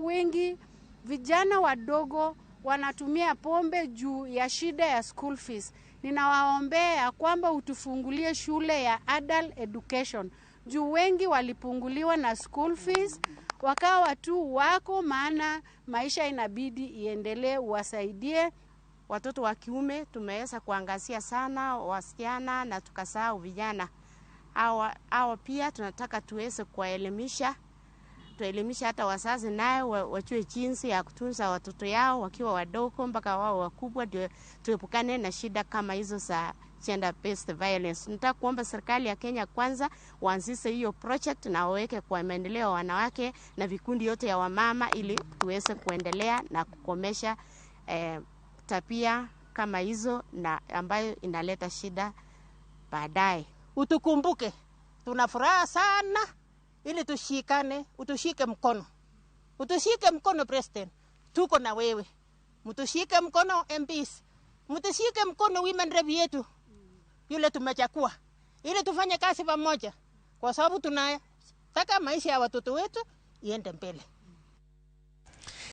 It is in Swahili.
wengi vijana wadogo wanatumia pombe juu ya shida ya school fees. Ninawaombea kwamba utufungulie shule ya adult education. Juu wengi walipunguliwa na school fees, wakawa tu wako, maana maisha inabidi iendelee, uwasaidie. Watoto wa kiume tumeweza kuangazia sana wasichana na tukasahau vijana. Hao pia tunataka tuweze kuwaelimisha. Tuelimisha hata wazazi nayo wajue jinsi ya kutunza watoto yao wakiwa wadogo mpaka wao wakubwa, ndio tuepukane na shida kama hizo za gender based violence. Nataka kuomba serikali ya Kenya kwanza waanzishe hiyo project na waweke kwa maendeleo ya wanawake na vikundi yote ya wamama, ili tuweze kuendelea na kukomesha tabia kama hizo na ambayo inaleta shida baadaye. Utukumbuke, tunafuraha sana, ili tushikane, utushike mkono. Utushike mkono President, tuko na wewe. Mtushike mkono MPs, mtushike mkono women rep yetu yule tumechakua, ili tufanye kazi pamoja, kwa sababu tunataka maisha ya watoto wetu iende mbele.